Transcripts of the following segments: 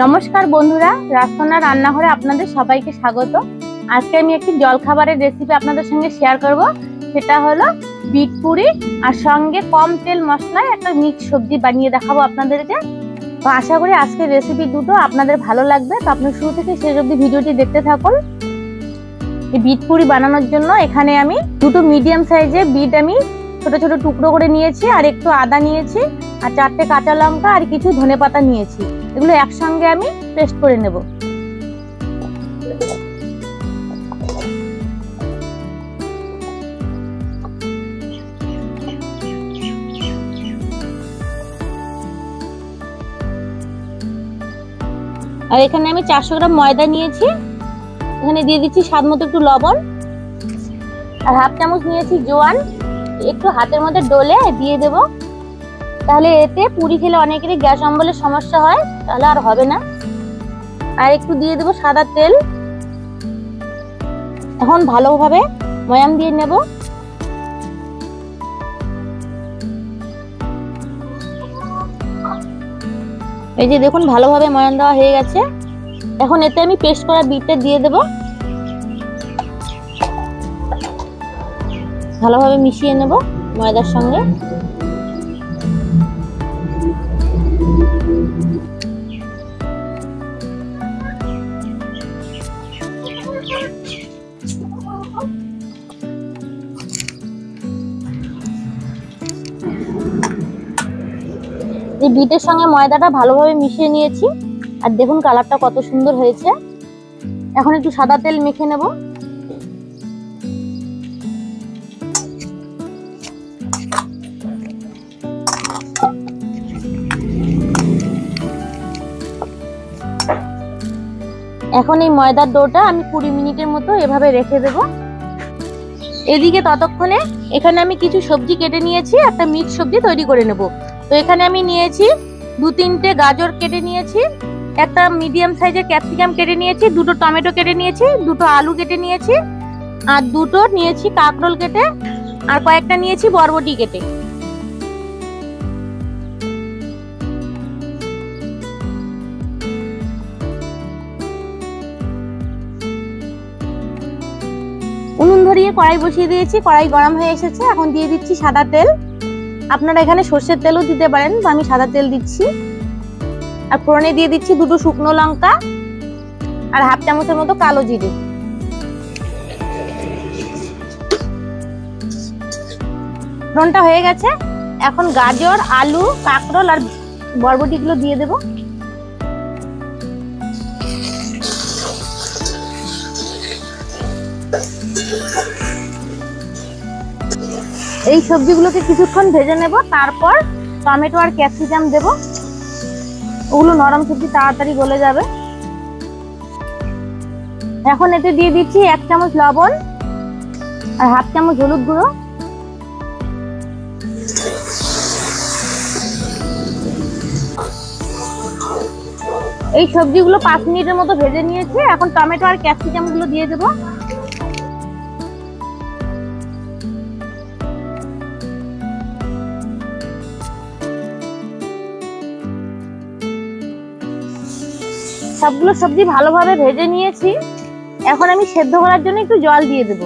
নমস্কার বন্ধুরা, রাজকন্যা রান্নাঘরে আপনাদের সবাইকে স্বাগত। আজকে আমি একটি জলখাবারের রেসিপি আপনাদের সঙ্গে শেয়ার করব। সেটা হলো বিট পুরি আর সঙ্গে কম তেল মশলায় একটা মিক্স সবজি বানিয়ে দেখাবো আপনাদেরকে। তো আশা করি আজকের রেসিপি দুটো আপনাদের ভালো লাগবে। তো আপনি শুরু থেকে শেষ অবধি ভিডিওটি দেখতে থাকুন। এই বিট পুরি বানানোর জন্য এখানে আমি দুটো মিডিয়াম সাইজের বিট আমি ছোট ছোট টুকরো করে নিয়েছি, আর একটু আদা নিয়েছি, আর 4টে কাঁচা লঙ্কা আর কিছু ধনেপাতা নিয়েছি। এগুলো একসঙ্গে আমি পেস্ট করে নেব। আর এখানে আমি 400 গ্রাম ময়দা নিয়েছি। এখানে দিয়ে দিচ্ছি স্বাদ মতো একটু লবণ, আর হাফ চামচ নিয়েছি জোয়ান। একটু হাতের মধ্যে ডলে দিয়ে দেব, তাহলে এতে পুরি খেলে অনেকেরই গ্যাস অম্বলের সমস্যা হয়, তাহলে আর হবে না। আর একটু দিয়ে দেব সাদা তেল। এখন ভালোভাবে ময়াম দিয়ে নেব। এই যে দেখুন, ভালোভাবে ময়াম দেওয়া হয়ে গেছে। এখন এতে আমি পেস্ট করা বিটটা দিয়ে দেব, ভালোভাবে মিশিয়ে নেব ময়দার সঙ্গে। এই বিটের সঙ্গে ময়দাটা ভালোভাবে মিশিয়ে নিয়েছি, আর দেখুন কালারটা কত সুন্দর হয়েছে। এখন একটু সাদা তেল মেখে নেব। এখন এই ময়দার ডোটা আমি 20 মিনিটের মতো এভাবে রেখে দেব। এদিকে ততক্ষণে এখানে আমি কিছু সবজি কেটে নিয়েছি, একটা মিক্স সবজি তৈরি করে নেব। তো এখানে আমি নিয়েছি 2-3টে গাজর কেটে নিয়েছি, একটা মিডিয়াম সাইজের ক্যাপসিকাম কেটে নিয়েছি, 2টো টমেটো কেটে নিয়েছি, 2টো আলু কেটে নিয়েছি, আর 2টো নিয়েছি কাঁকরোল কেটে, আর কয়েকটা নিয়েছি বরবটি কেটে। উনুন ধরিয়ে কড়াই বসিয়ে দিয়েছি, কড়াই গরম হয়ে এসেছে। এখন দিয়ে দিচ্ছি সাদা তেল। আপনারা এখানে সর্ষের তেলও দিতে পারেন, তো আমি সাদা তেল দিচ্ছি। আর ফোড়নে দিয়ে দিচ্ছি 2টো শুকনো লঙ্কা আর হাফ চামচের মতো কালো জিরে। ফোড়নটা হয়ে গেছে। এখন গাজর, আলু, কাঁকরোল আর বরবটি গুলো দিয়ে দেব। এই সবজিগুলোকে কিছুক্ষণ ভেজে নেব, তারপর টমেটো আর ক্যাপসিকাম দেব। ওগুলো নরম সবজি, তাড়াতাড়ি গলে যাবে। এখন এতে দিয়ে দিচ্ছি 1 চামচ লবণ আর হাফ চামচ হলুদ গুঁড়ো। এই সবজিগুলো 5 মিনিটের মতো ভেজে নিয়েছি। এখন টমেটো আর ক্যাপসিকাম গুলো দিয়ে দেবো। সবগুলো সবজি ভালোভাবে ভেজে নিয়েছি। এখন আমি সেদ্ধ করার জন্য একটু জল দিয়ে দেব।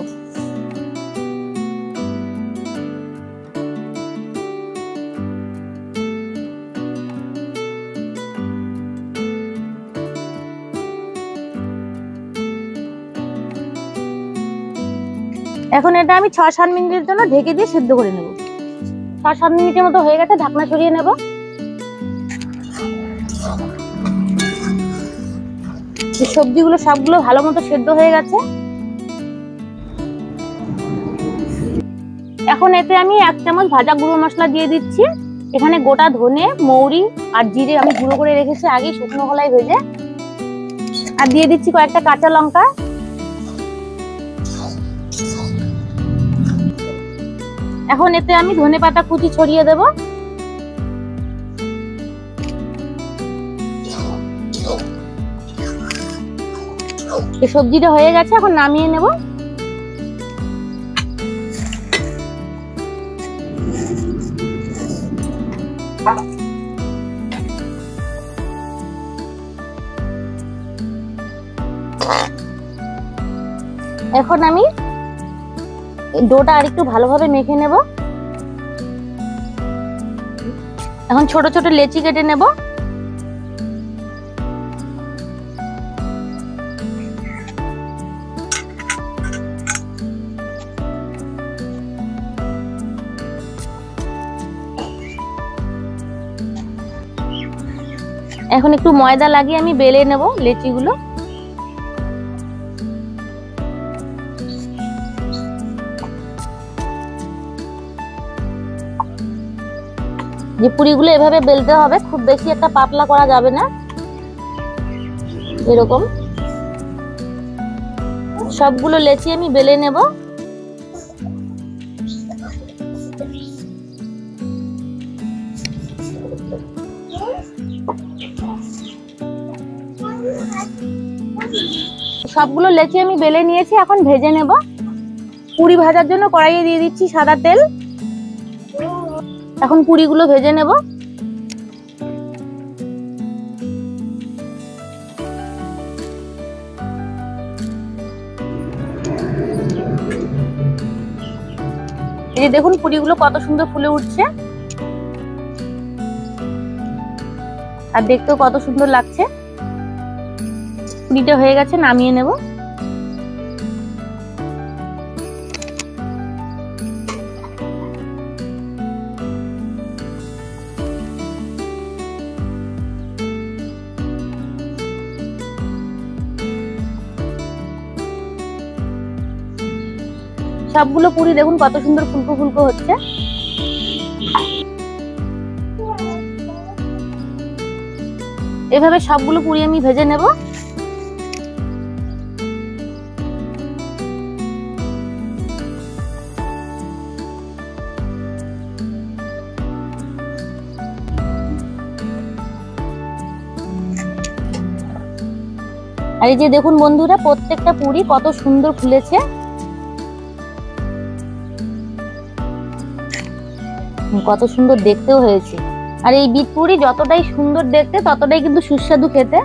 এখন এটা আমি 6-7 মিনিটের জন্য ঢেকে দিয়ে সেদ্ধ করে নেব। 6-7 মিনিটের মতো হয়ে গেছে, ঢাকনা সরিয়ে নেব। সবজিগুলো সবগুলো ভালো মতো সেদ্ধ হয়ে গেছে। এখন এতে আমি 1 চামচ ভাজা গুঁড়ো মশলা দিয়ে দিচ্ছি। এখানে গোটা ধনে, মৌরি আর জিরে আমি গুঁড়ো করে রেখেছি আগে শুকনো খোলায় ভেজে। আর দিয়ে দিচ্ছি কয়েকটা কাঁচা লঙ্কা। এখন এতে আমি ধনেপাতা কুচি ছড়িয়ে দেব। এই সবজিটা হয়ে গেছে, এখন নামিয়ে নেব। এখন আমি ডোটা আর একটু ভালোভাবে মেখে নেব। এখন ছোট ছোট লেচি কেটে নেব। এখন একটু ময়দা লাগিয়ে আমি বেলে নেব লেচিগুলো। যে পুরিগুলো এভাবে বেলতে হবে, খুব বেশি একটা পাতলা করা যাবে না। এরকম সবগুলো লেচি আমি বেলে নেব। সবগুলো লেচি আমি বেলে নিয়েছি, এখন ভেজে নেব। পুরি ভাজার জন্য কড়াইয়ে দিয়ে দিচ্ছি সাদা তেল। এখন পুরিগুলো ভেজে নেব। এই যে দেখুন পুরিগুলো কত সুন্দর ফুলে উঠছে আর দেখতেও কত সুন্দর লাগছে। পুরিটা হয়ে গেছে, নামিয়ে নেব। সবগুলো পুরি দেখুন কত সুন্দর ফুলকো ফুলকো হচ্ছে। এভাবে সবগুলো পুরি আমি ভেজে নেব। আর এই যে দেখুন বন্ধুরা, প্রত্যেকটা পুরি কত সুন্দর ফুলেছে। কত সুন্দর দেখতেও হয়েছে। আর এই বিট পুরি যতটাই সুন্দর দেখতে ততটাই কিন্তু সুস্বাদু খেতে।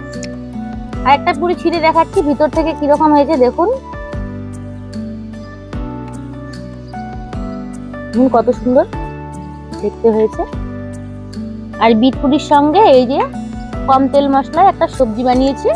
আর একটা পুরি ছিঁড়ে দেখাচ্ছি ভিতর থেকে কিরকম হয়েছে দেখুন। কত সুন্দর দেখতে হয়েছে। আর বিট পুরির সঙ্গে এই যে কম তেল মশলায় একটা সবজি বানিয়েছি।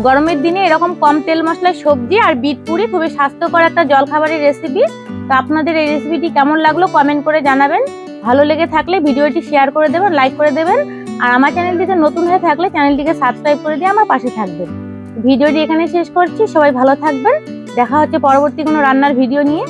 গরমের দিনে এরকম কম তেল মশলায় সবজি আর বিট পুরি খুবই স্বাস্থ্যকর একটা জলখাবারের রেসিপি। তো আপনাদের এই রেসিপিটি কেমন লাগলো কমেন্ট করে জানাবেন। ভালো লেগে থাকলে ভিডিওটি শেয়ার করে দেবেন, লাইক করে দেবেন। আর আমার চ্যানেলটিতে নতুন হয়ে থাকলে চ্যানেলটিকে সাবস্ক্রাইব করে দিয়ে আমার পাশে থাকবেন। ভিডিওটি এখানে শেষ করছি। সবাই ভালো থাকবেন। দেখা হচ্ছে পরবর্তী কোনো রান্নার ভিডিও নিয়ে।